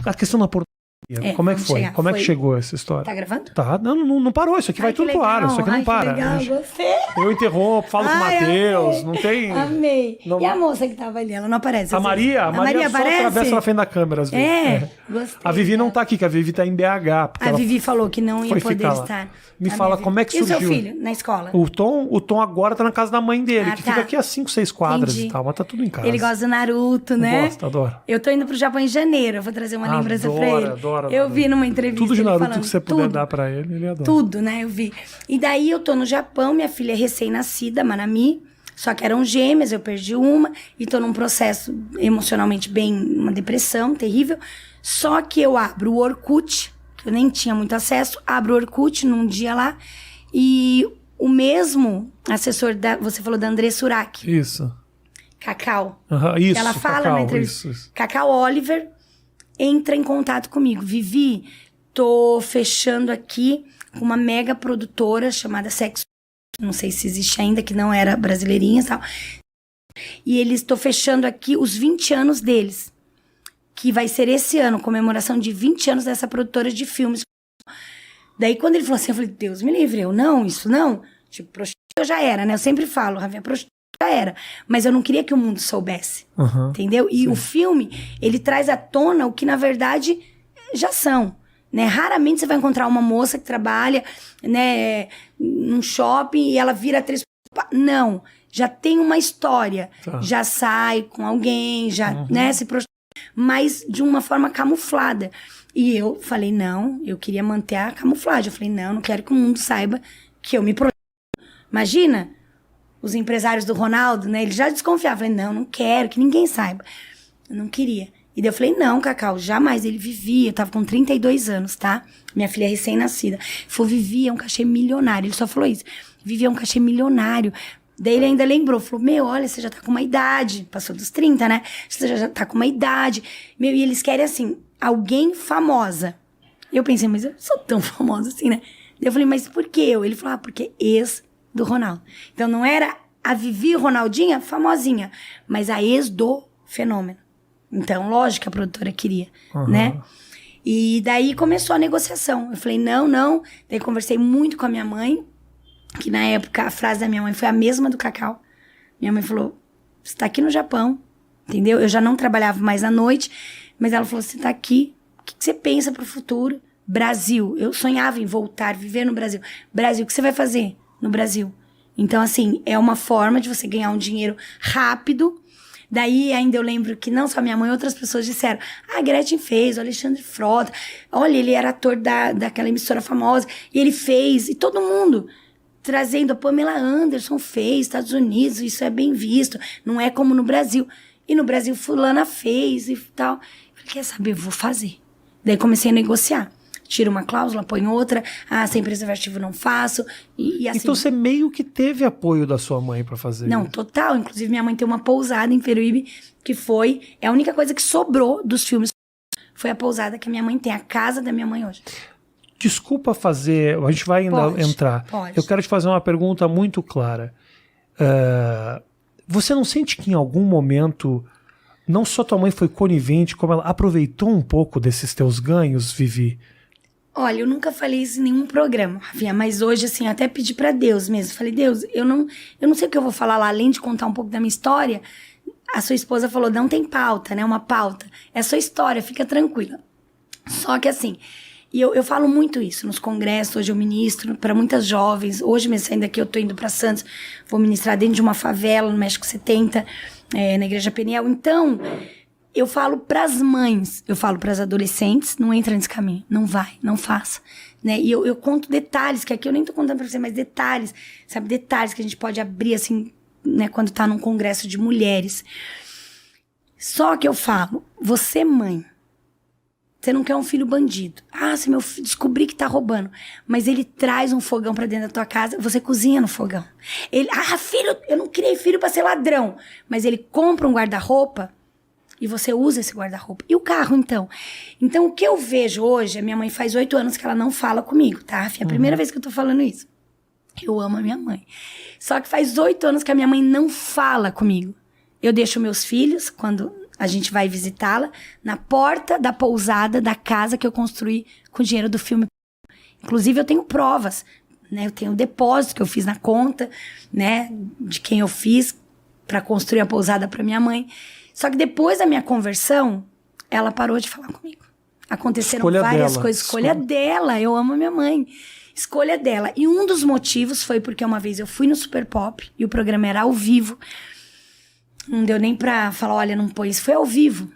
A questão da pornografia, como é que foi? Como é que chegou essa história? Tá gravando? Tá, não parou, isso aqui vai tudo pro ar, isso aqui não para. Que legal, você. Eu interrompo, falo com o Matheus, não tem... Amei. Não... E a moça que tava ali, ela não aparece? A Maria só atravessa na frente da câmera às vezes. Gostei. A Vivi não tá aqui, que a Vivi tá em BH. A Vivi falou que não ia poder estar. Me fala como é que surgiu. E o seu filho, na escola? O Tom agora tá na casa da mãe dele, que fica aqui a 5, 6 quadras e tal, mas tá tudo em casa. Ele gosta do Naruto, né? Gosta, adora. Eu tô indo pro Japão em janeiro, eu vou trazer uma lembrança pra ele. Adora. Eu vi numa entrevista tudo de Naruto falando, que você puder dar pra ele adora. Tudo, né? Eu vi. E daí eu tô no Japão, minha filha é recém-nascida, Manami, só que eram gêmeas, eu perdi uma, e tô num processo emocionalmente bem, uma depressão terrível. Só que eu abro o Orkut, que eu nem tinha muito acesso, abro o Orkut num dia lá, e o mesmo assessor, você falou da André Surak. Isso. Cacau. Isso, ela fala Cacau, na entrevista. Isso. Cacau Oliver entra em contato comigo. Vivi, tô fechando aqui com uma mega produtora chamada Sexo. Não sei se existe ainda, que não era brasileirinha e tal. E tô fechando aqui os 20 anos deles. Que vai ser esse ano, comemoração de 20 anos dessa produtora de filmes. Daí, quando ele falou assim, eu falei, Deus me livre, isso não. Tipo, prostituta já era, né? Eu sempre falo, Rafinha, prostituta já era. Mas eu não queria que o mundo soubesse, entendeu? E o filme, ele traz à tona o que, na verdade, já são, né? Raramente você vai encontrar uma moça que trabalha, né, num shopping e ela vira atriz. Não, já tem uma história. Já sai com alguém, já, né, se prostitui, mas de uma forma camuflada. E eu falei, não, eu queria manter a camuflagem. Eu falei, não quero que o mundo saiba que eu me prostituo. Imagina, os empresários do Ronaldo, né? Eles já desconfiavam. Eu falei, não quero que ninguém saiba. Eu não queria. E daí eu falei, não, Cacau, jamais. Ele vivia, eu tava com 32 anos, tá? Minha filha é recém-nascida. Falou, vivia um cachê milionário. Ele só falou isso. Vivia um cachê milionário. Daí ele ainda lembrou, falou, olha, você já tá com uma idade. Passou dos 30, né? Você já tá com uma idade. E eles querem, assim, alguém famosa. Eu pensei, mas eu não sou tão famosa assim, né? Daí eu falei, mas por que eu? Ele falou, porque ex do Ronaldo. Então não era a Vivi Ronaldinha famosinha, mas a ex do Fenômeno. Então, lógico que a produtora queria, né? E daí começou a negociação. Eu falei, não. Daí conversei muito com a minha mãe, que na época a frase da minha mãe foi a mesma do Cacau. Minha mãe falou, você tá aqui no Japão, entendeu? Eu já não trabalhava mais à noite, mas ela falou, você tá aqui, o que você pensa pro futuro? Brasil. Eu sonhava em voltar, viver no Brasil. Brasil, o que você vai fazer no Brasil? Então, assim, é uma forma de você ganhar um dinheiro rápido. Daí, ainda eu lembro que não só minha mãe, outras pessoas disseram, a Gretchen fez, o Alexandre Frota, olha, ele era ator daquela emissora famosa, e ele fez, e todo mundo trazendo, a Pamela Anderson fez, Estados Unidos, isso é bem visto, não é como no Brasil. E no Brasil, fulana fez e tal. Eu falei, quer saber, eu vou fazer. Daí comecei a negociar. Tiro uma cláusula, põe outra, sem preservativo não faço, e assim. Então você meio que teve apoio da sua mãe pra fazer não, isso? Total. Inclusive, minha mãe tem uma pousada em Peruíbe, que é a única coisa que sobrou dos filmes, foi a pousada que a minha mãe tem, a casa da minha mãe hoje. Desculpa fazer, a gente vai ainda entrar. Pode. Eu quero te fazer uma pergunta muito clara. Você não sente que em algum momento, não só tua mãe foi conivente, como ela aproveitou um pouco desses teus ganhos, Vivi? Olha, eu nunca falei isso em nenhum programa, Rafinha, mas hoje, assim, até pedi pra Deus mesmo. Falei, Deus, eu não sei o que eu vou falar lá, além de contar um pouco da minha história. A sua esposa falou, não tem pauta, né, uma pauta. É a sua história, fica tranquila. Só que, assim, e eu falo muito isso nos congressos, hoje eu ministro para muitas jovens. Hoje mesmo, saindo daqui, eu tô indo pra Santos, vou ministrar dentro de uma favela, no México 70, na Igreja Peniel. Então, eu falo pras mães, eu falo pras adolescentes, não entra nesse caminho, não vai, não faça, né? E eu conto detalhes, que aqui eu nem tô contando pra você, mas detalhes, sabe? Detalhes que a gente pode abrir, assim, né? Quando tá num congresso de mulheres. Só que eu falo, você mãe, você não quer um filho bandido. Se meu filho descobrir que tá roubando, mas ele traz um fogão pra dentro da tua casa, você cozinha no fogão. Ele, filho, eu não criei filho pra ser ladrão, mas ele compra um guarda-roupa, e você usa esse guarda-roupa. E o carro, então? Então, o que eu vejo hoje... A minha mãe faz 8 anos que ela não fala comigo, tá? É a primeira vez que eu tô falando isso. Eu amo a minha mãe. Só que faz 8 anos que a minha mãe não fala comigo. Eu deixo meus filhos, quando a gente vai visitá-la na porta da pousada da casa que eu construí com o dinheiro do filme. Inclusive, eu tenho provas, né? Eu tenho o depósito que eu fiz na conta, né? De quem eu fiz para construir a pousada para minha mãe. Só que depois da minha conversão, ela parou de falar comigo. Aconteceram Escolha várias dela. coisas. Escolha dela. Eu amo a minha mãe. Escolha dela. E um dos motivos foi porque uma vez eu fui no Super Pop e o programa era ao vivo. Não deu nem pra falar, olha, não põe isso. Foi ao vivo.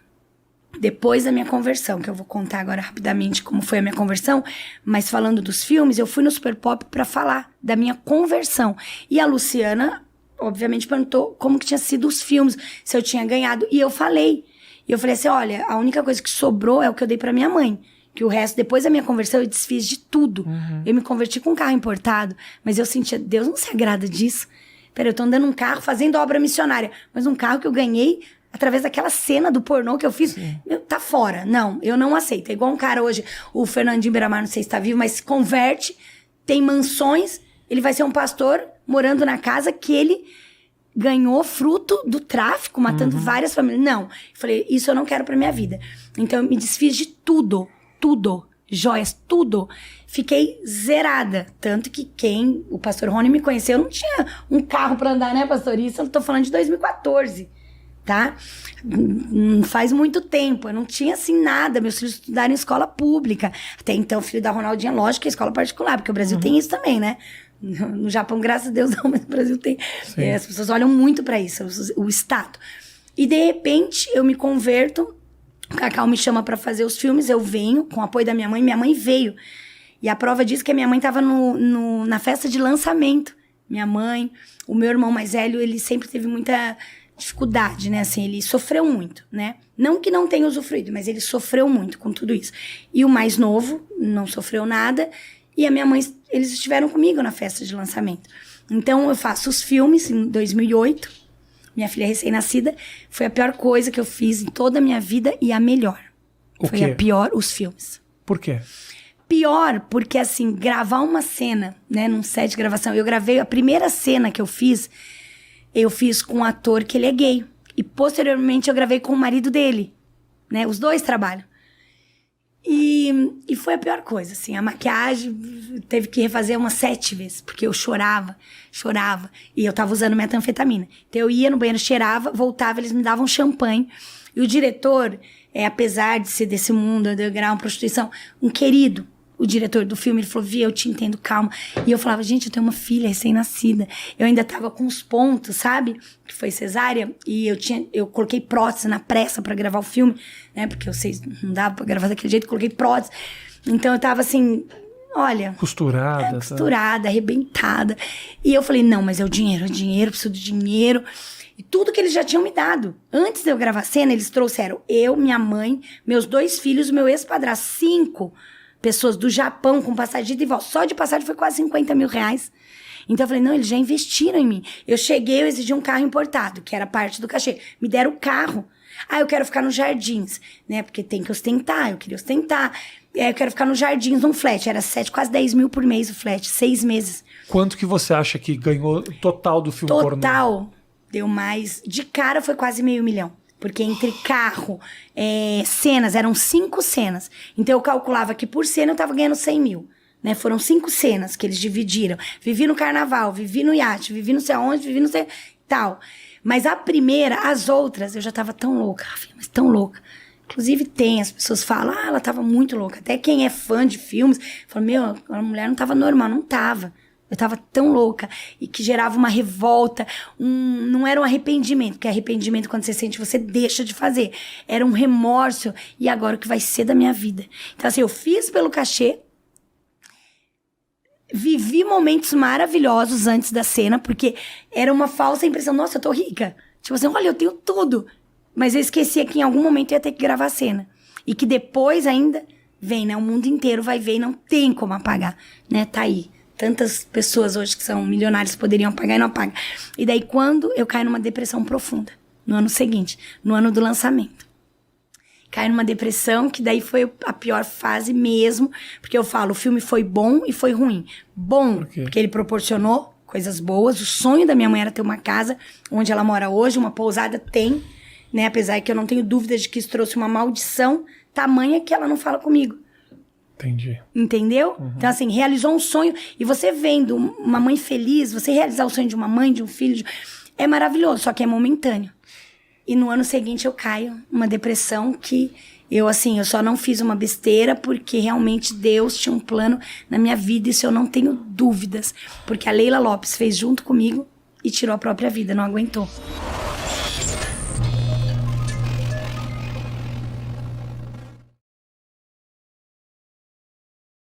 Depois da minha conversão, que eu vou contar agora rapidamente como foi a minha conversão. Mas falando dos filmes, eu fui no Super Pop pra falar da minha conversão. E a Luciana, obviamente, perguntou como que tinha sido os filmes, se eu tinha ganhado. E eu falei. E eu falei assim, olha, a única coisa que sobrou é o que eu dei pra minha mãe. Que o resto, depois da minha conversão, eu desfiz de tudo. Eu me converti com um carro importado, mas eu sentia, Deus não se agrada disso. Peraí, eu tô andando num carro fazendo obra missionária, mas um carro que eu ganhei através daquela cena do pornô que eu fiz, meu, tá fora. Não, eu não aceito. É igual um cara hoje, o Fernandinho Beiramar, não sei se tá vivo, mas se converte, tem mansões, ele vai ser um pastor morando na casa que ele ganhou fruto do tráfico, matando várias famílias. Não, eu falei, isso eu não quero pra minha vida. Então eu me desfiz de tudo, joias, tudo. Fiquei zerada. Tanto que o pastor Rony me conheceu, eu não tinha um carro pra andar, né, pastor? Isso eu tô falando de 2014, tá? Não faz muito tempo, eu não tinha assim nada. Meus filhos estudaram em escola pública. Até então, filho da Ronaldinha, lógico que é escola particular, porque o Brasil tem isso também, né? No Japão, graças a Deus, não, mas no Brasil tem. As pessoas olham muito pra isso, o Estado. E, de repente, eu me converto, o Cacau me chama pra fazer os filmes, eu venho, com o apoio da minha mãe veio. E a prova disso é que a minha mãe tava na festa de lançamento. Minha mãe, o meu irmão mais velho, ele sempre teve muita dificuldade, né? Assim, ele sofreu muito, né? Não que não tenha usufruído, mas ele sofreu muito com tudo isso. E o mais novo não sofreu nada. E a minha mãe, eles estiveram comigo na festa de lançamento. Então, eu faço os filmes em 2008. Minha filha recém-nascida. Foi a pior coisa que eu fiz em toda a minha vida e a melhor. Foi a pior, os filmes. Por quê? Pior porque, assim, gravar uma cena, né, num set de gravação. Eu gravei, a primeira cena que eu fiz com um ator que ele é gay. E, posteriormente, eu gravei com o marido dele, né, os dois trabalham. E foi a pior coisa, assim, a maquiagem teve que refazer umas 7 vezes, porque eu chorava, e eu tava usando metanfetamina. Então eu ia no banheiro, cheirava, voltava, eles me davam champanhe. E o diretor, apesar de ser desse mundo, underground, prostituição, um querido, o diretor do filme, ele falou, Via, eu te entendo, calma. E eu falava, gente, eu tenho uma filha recém-nascida. Eu ainda tava com os pontos, sabe? Que foi cesárea. E eu coloquei prótese na pressa pra gravar o filme, né? Porque eu sei, não dava pra gravar daquele jeito, coloquei prótese. Então eu tava assim, olha... Costurada, arrebentada. E eu falei, não, mas é o dinheiro, preciso de dinheiro. E tudo que eles já tinham me dado. Antes de eu gravar a cena, eles trouxeram eu, minha mãe, meus 2 filhos, meu ex-padrasto, 5 pessoas do Japão com passagem de ida e volta. Só de passagem foi quase 50 mil reais. Então eu falei, não, eles já investiram em mim. Eu cheguei, eu exigi um carro importado, que era parte do cachê. Me deram o carro. Eu quero ficar nos Jardins, né? Porque tem que ostentar, eu queria ostentar. Eu quero ficar nos Jardins, num flat. Era 7, quase 10 mil por mês o flat, 6 meses. Quanto que você acha que ganhou total do filme pornô? Total, deu mais. De cara foi quase $500 mil. Porque entre carro, cenas, eram 5 cenas. Então eu calculava que por cena eu tava ganhando 100 mil. Né? Foram 5 cenas que eles dividiram. Vivi no carnaval, vivi no iate, vivi não sei aonde, vivi não sei tal. Mas a primeira, as outras, eu já tava tão louca, mas tão louca. Inclusive as pessoas falam, ela tava muito louca. Até quem é fã de filmes, fala, a mulher não tava normal, não tava. Eu tava tão louca. E que gerava uma revolta. Não era um arrependimento. Porque arrependimento, quando você sente, você deixa de fazer. Era um remorso. E agora o que vai ser da minha vida? Então, assim, eu fiz pelo cachê. Vivi momentos maravilhosos antes da cena. Porque era uma falsa impressão. Nossa, eu tô rica. Tipo assim, olha, eu tenho tudo. Mas eu esquecia que em algum momento eu ia ter que gravar a cena. E que depois ainda vem, né? O mundo inteiro vai ver e não tem como apagar. Né? Tá aí. Tantas pessoas hoje que são milionárias poderiam pagar e não pagam. E daí, quando eu caio numa depressão profunda, no ano seguinte, no ano do lançamento. Caio numa depressão, que daí foi a pior fase mesmo. Porque eu falo, o filme foi bom e foi ruim. Bom, porque ele proporcionou coisas boas. O sonho da minha mãe era ter uma casa onde ela mora hoje, uma pousada tem. né? Apesar que eu não tenho dúvidas de que isso trouxe uma maldição tamanha que ela não fala comigo. Entendi. Entendeu? Então, assim, realizou um sonho. E você vendo uma mãe feliz, você realizar o sonho de uma mãe, de um filho, é maravilhoso, só que é momentâneo. E no ano seguinte eu caio numa depressão que eu só não fiz uma besteira porque realmente Deus tinha um plano na minha vida, isso eu não tenho dúvidas. Porque a Leila Lopes fez junto comigo e tirou a própria vida, não aguentou.